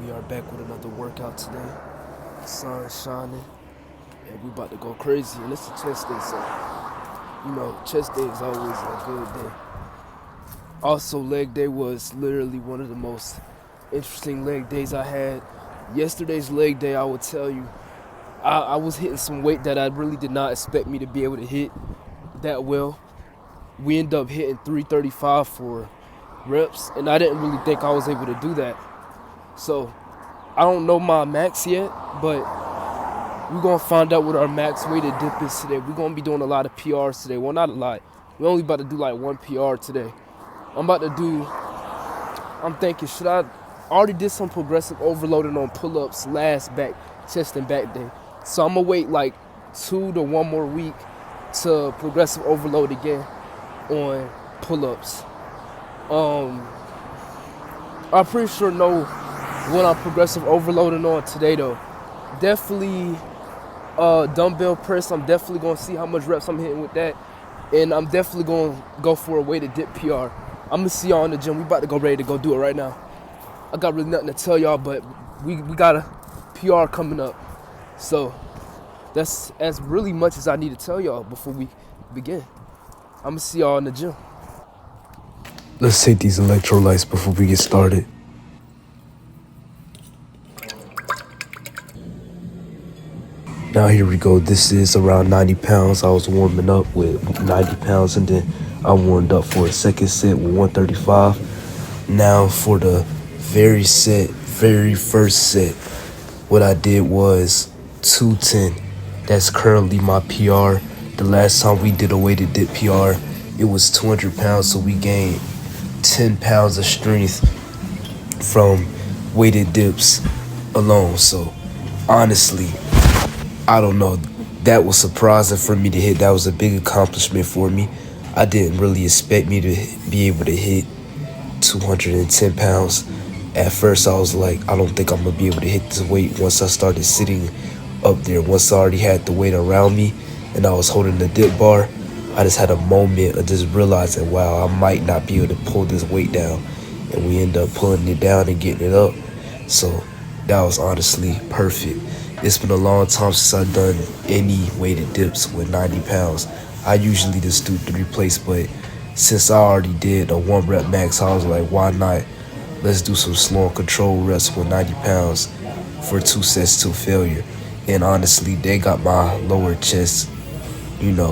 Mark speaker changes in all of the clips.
Speaker 1: We are back with another workout today. The sun is shining, and we about to go crazy. And it's a chest day, so chest day is always a good day. Also, leg day was literally one of the most interesting leg days I had. Yesterday's leg day, I would tell you, I was hitting some weight that I really did not expect me to be able to hit that well. We ended up hitting 335 for reps, and I didn't really think I was able to do that. So I don't know my max yet, but we're going to find out what our max weighted dip is today. We're going to be doing a lot of PRs today. Well, not a lot. We're only about to do like one PR today. I'm thinking, I already did some progressive overloading on pull-ups last chest and back day. So I'm going to wait like 2 to 1 more week to progressive overload again on pull-ups. I'm pretty sure know what I'm progressive overloading on today though. Definitely dumbbell press. I'm definitely going to see how much reps I'm hitting with that. And I'm definitely going to go for a weighted dip PR. I'm going to see y'all in the gym. We about to go ready to go do it right now. I got really nothing to tell y'all, but we got a PR coming up. So that's as really much as I need to tell y'all before we begin. I'm going to see y'all in the gym. Let's take these electrolytes before we get started. Now here we go. This is around 90 pounds. I was warming up with 90 pounds and then I warmed up for a second set with 135. Now for the very first set, what I did was 210. That's currently my PR. The last time we did a weighted dip PR, it was 200 pounds, so we gained 10 pounds of strength from weighted dips alone. So honestly, I don't know. That was surprising for me to hit. That was a big accomplishment for me. I didn't really expect me to be able to hit 210 pounds. At first, I was like, I don't think I'm going to be able to hit this weight once I started sitting up there. Once I already had the weight around me and I was holding the dip bar, I just had a moment of just realizing, wow, I might not be able to pull this weight down. And we ended up pulling it down and getting it up. So that was honestly perfect. It's been a long time since I've done any weighted dips with 90 pounds. I usually just do 3 plates, but since I already did a 1 rep max, I was like, why not? Let's do some slow and controlled reps with 90 pounds for 2 sets till failure. And honestly, they got my lower chest,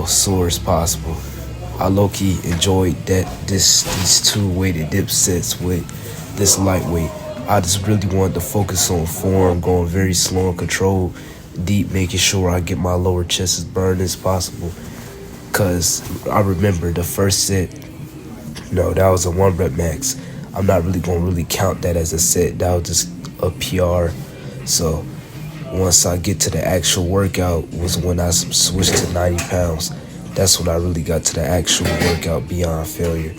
Speaker 1: sore as possible. I low-key enjoyed these 2 weighted dip sets with this lightweight. I just really wanted to focus on form, going very slow and controlled, deep, making sure I get my lower chest as burned as possible. Because I remember the first set, that was a 1 rep max. I'm not really going to count that as a set. That was just a PR. So once I get to the actual workout was when I switched to 90 pounds. That's when I really got to the actual workout beyond failure.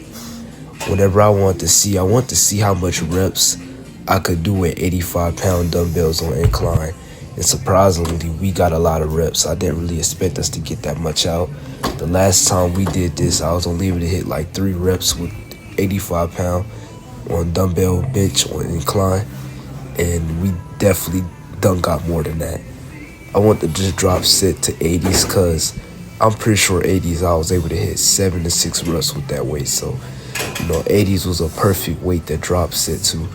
Speaker 1: Whenever I want to see how much reps I could do with 85-pound dumbbells on incline. And surprisingly, we got a lot of reps. I didn't really expect us to get that much out. The last time we did this, I was only able to hit like 3 reps with 85-pound on dumbbell bench on incline. And we definitely done got more than that. I want to just drop set to 80s because I'm pretty sure 80s I was able to hit 7 to 6 reps with that weight. So, 80s was a perfect weight to drop set to.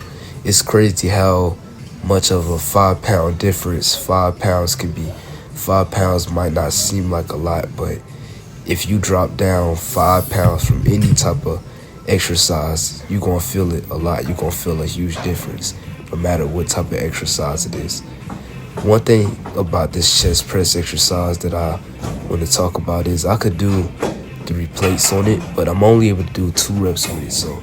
Speaker 1: It's crazy how much of a 5-pound difference 5 pounds can be. 5 pounds might not seem like a lot, but if you drop down 5 pounds from any type of exercise, you're going to feel it a lot. You're going to feel a huge difference, no matter what type of exercise it is. One thing about this chest press exercise that I want to talk about is I could do 3 plates on it, but I'm only able to do 2 reps with it. So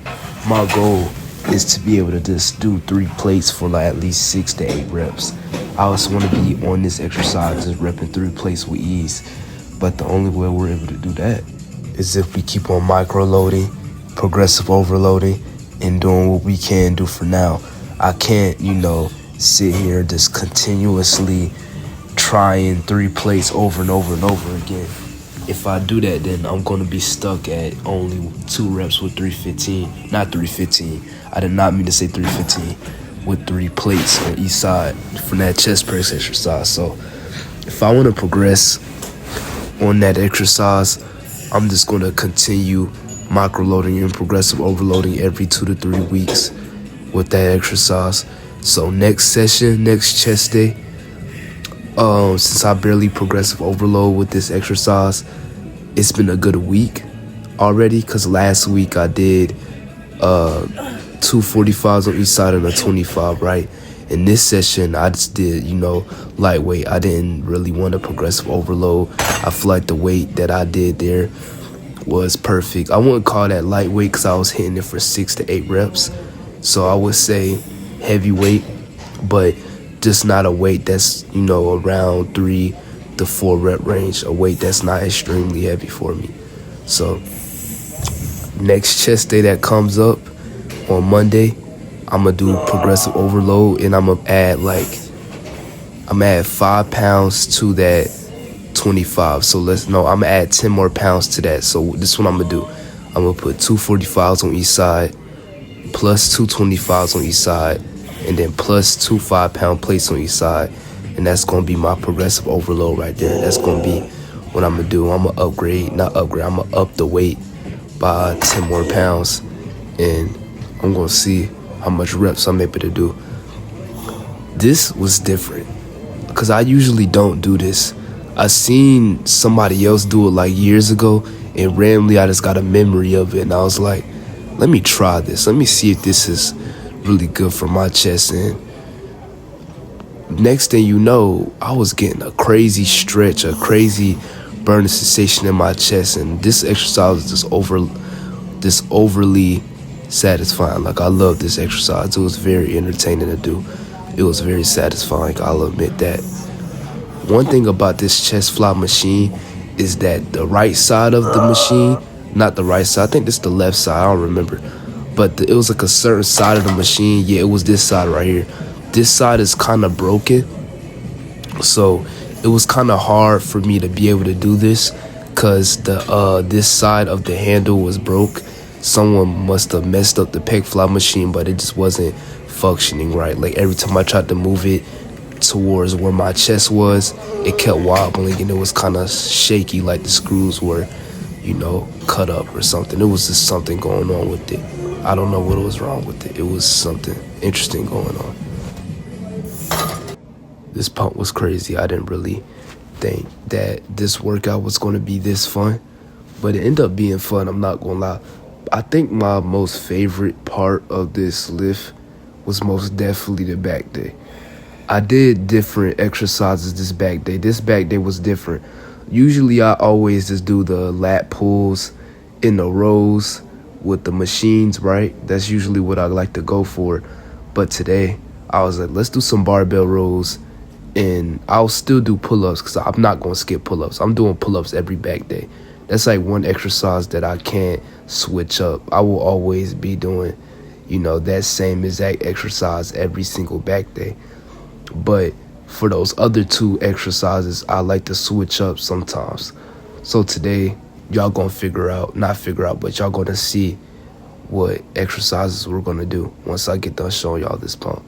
Speaker 1: my goal is to be able to just do 3 plates for like at least 6 to 8 reps. I also want to be on this exercise just repping 3 plates with ease. But the only way we're able to do that is if we keep on micro loading, progressive overloading, and doing what we can do for now. I can't, sit here just continuously trying 3 plates over and over and over again. If I do that, then I'm going to be stuck at only 2 reps with 315. Not 315. I did not mean to say 315. with 3 plates on each side from that chest press exercise. So if I want to progress on that exercise, I'm just going to continue micro loading and progressive overloading every 2 to 3 weeks with that exercise. So next session, next chest day, since I barely progressive overload with this exercise, it's been a good week already, because last week I did 2 45s on each side of the 25, right? In this session, I just did, lightweight. I didn't really want to progressive overload. I feel like the weight that I did there was perfect. I wouldn't call that lightweight because I was hitting it for 6 to 8 reps. So I would say heavyweight, but just not a weight that's, around 3 to 4 rep range. A weight that's not extremely heavy for me. So next chest day that comes up on Monday, I'm going to do progressive overload, and I'm going to add 5 pounds to that 25. So I'm going to add 10 more pounds to that. So this is what I'm going to do. I'm going to put 2 45s on each side, plus 2 25s on each side, and then plus 2 5-pound plates on each side. And that's going to be my progressive overload right there. That's going to be what I'm going to do. I'm going to I'm going to up the weight by 10 more pounds, and I'm going to see how much reps I'm able to do. This was different because I usually don't do this. I seen somebody else do it like years ago, and randomly I just got a memory of it, and I was like, let me try this. Let me see if this is really good for my chest. And next thing you know, I was getting a crazy stretch, a crazy burning sensation in my chest, and this exercise was just overly satisfying. Like, I love this exercise. It was very entertaining to do. It was very satisfying, I'll admit that. One thing about this chest fly machine is that the right side of the machine, not the right side, I think this is the left side, I don't remember, but it was like a certain side of the machine. Yeah, it was this side right here. This side is kind of broken, so it was kind of hard for me to be able to do this because this side of the handle was broke. Someone must have messed up the pec fly machine, but it just wasn't functioning right. Like, every time I tried to move it towards where my chest was, it kept wobbling, and it was kind of shaky, like the screws were, cut up or something. It was just something going on with it. I don't know what was wrong with it. It was something interesting going on. This pump was crazy. I didn't really think that this workout was going to be this fun, but it ended up being fun, I'm not going to lie. I think my most favorite part of this lift was most definitely the back day. I did different exercises this back day. This back day was different. Usually I always just do the lat pulls in the rows with the machines, right? That's usually what I like to go for. But today I was like, let's do some barbell rows, and I'll still do pull-ups because I'm not going to skip pull-ups. I'm doing pull-ups every back day. That's like one exercise that I can't switch up. I will always be doing, that same exact exercise every single back day. But for those other 2 exercises, I like to switch up sometimes. So today, y'all gonna but y'all gonna see what exercises we're gonna do once I get done showing y'all this pump.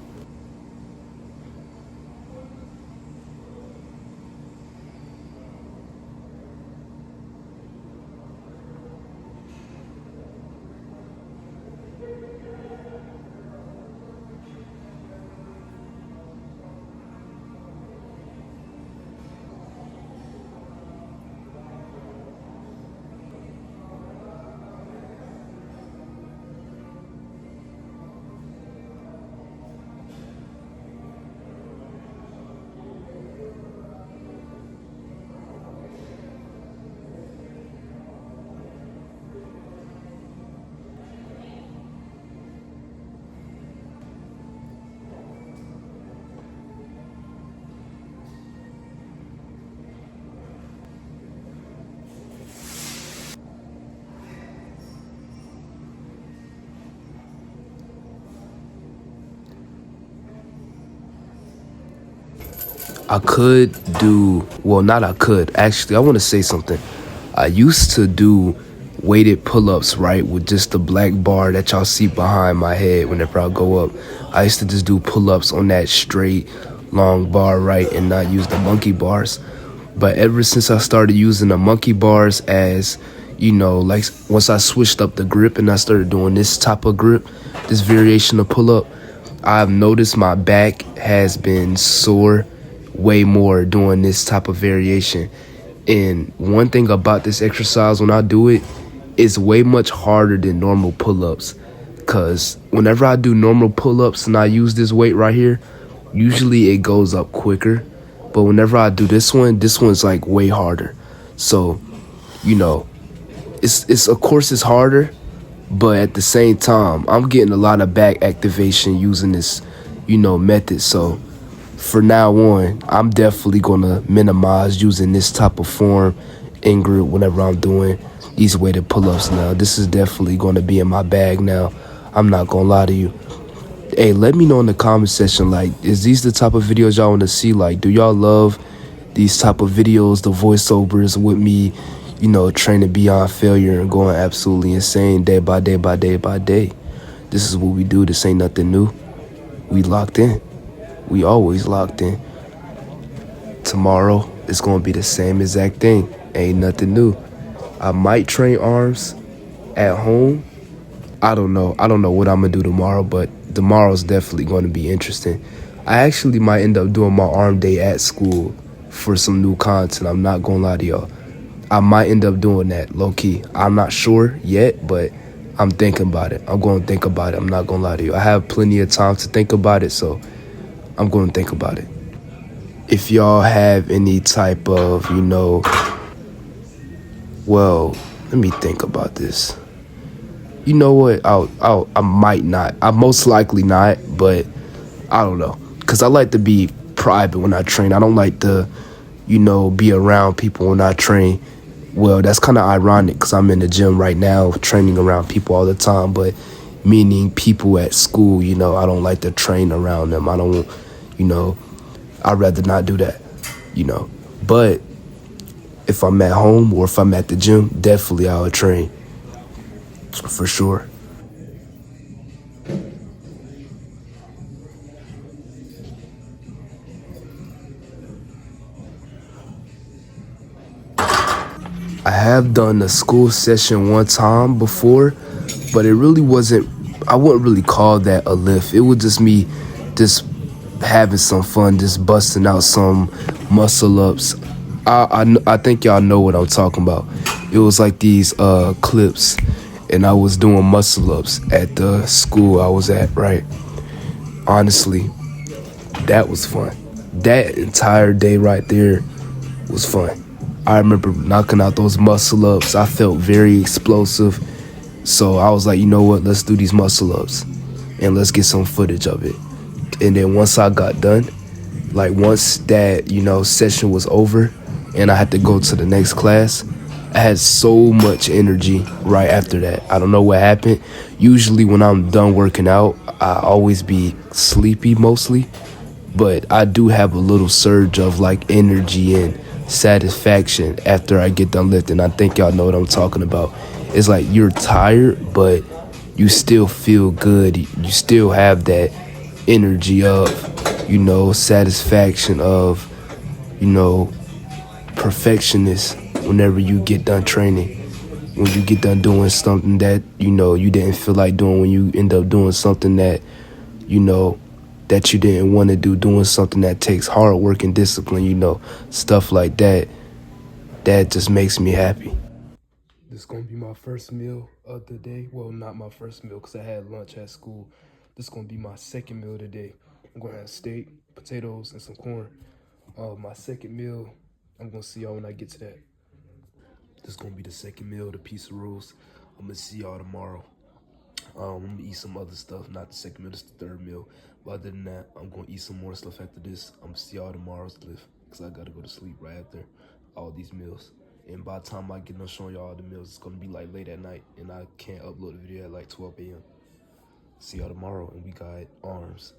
Speaker 1: Actually, I want to say something. I used to do weighted pull-ups, right, with just the black bar that y'all see behind my head whenever I go up. I used to just do pull-ups on that straight long bar, right, and not use the monkey bars. But ever since I started using the monkey bars as, like once I switched up the grip and I started doing this type of grip, this variation of pull-up, I've noticed my back has been sore way more doing this type of variation. And one thing about this exercise when I do it, it's way much harder than normal pull-ups. Cause whenever I do normal pull-ups and I use this weight right here, usually it goes up quicker. But whenever I do this one's like way harder. So, it's of course it's harder, but at the same time, I'm getting a lot of back activation using this, method. So for now on, I'm definitely gonna minimize using this type of form in group whenever I'm doing these weighted pull-ups now. This is definitely gonna be in my bag now. I'm not gonna lie to you. Hey, let me know in the comment section, like, is these the type of videos y'all want to see? Like, do y'all love these type of videos, the voiceovers with me, training beyond failure and going absolutely insane day by day by day by day? This is what we do. This ain't nothing new. We locked in. We always locked in. Tomorrow, it's going to be the same exact thing. Ain't nothing new. I might train arms at home. I don't know. I don't know what I'm going to do tomorrow, but tomorrow's definitely going to be interesting. I actually might end up doing my arm day at school for some new content. I'm not going to lie to y'all. I might end up doing that, low-key. I'm not sure yet, but I'm thinking about it. I'm going to think about it. I'm not going to lie to you. I have plenty of time to think about it, so I'm going to think about it. If y'all have any type of, well, let me think about this. You know what? I might not. I most likely not, but I don't know. Because I like to be private when I train. I don't like to, be around people when I train. Well, that's kind of ironic because I'm in the gym right now training around people all the time, but meaning people at school, I don't like to train around them. I don't, I'd rather not do that, But if I'm at home or if I'm at the gym, definitely I would train. For sure. I have done a school session one time before, but it really wasn't, I wouldn't really call that a lift. It was just me just having some fun, just busting out some muscle ups. I think y'all know what I'm talking about. It was like these clips, and I was doing muscle ups at the school I was at, right? Honestly, that was fun. That entire day right there was fun. I remember knocking out those muscle ups. I felt very explosive. So I was like, you know what? Let's do these muscle ups and let's get some footage of it. And then once I got done, like once that, session was over and I had to go to the next class, I had so much energy right after that. I don't know what happened. Usually when I'm done working out, I always be sleepy mostly. But I do have a little surge of like energy and satisfaction after I get done lifting. I think y'all know what I'm talking about. It's like you're tired, but you still feel good. You still have that energy of, satisfaction of, perfectionist whenever you get done training. When you get done doing something that, you didn't feel like doing, when you end up doing something that, that you didn't want to do, doing something that takes hard work and discipline, stuff like that, that just makes me happy. This is going to be my first meal of the day. Well, not my first meal because I had lunch at school. This is going to be my second meal today. I'm going to have steak, potatoes, and some corn. My second meal, I'm going to see y'all when I get to that. This is going to be the second meal, the piece of rolls. I'm going to see y'all tomorrow. I'm going to eat some other stuff, not the second meal, it's the third meal. But other than that, I'm going to eat some more stuff after this. I'm going to see y'all tomorrow's lift because I got to go to sleep right after all these meals. And by the time I get done showing y'all all the meals, it's going to be like late at night. And I can't upload the video at like 12 a.m. See y'all tomorrow, and we got arms.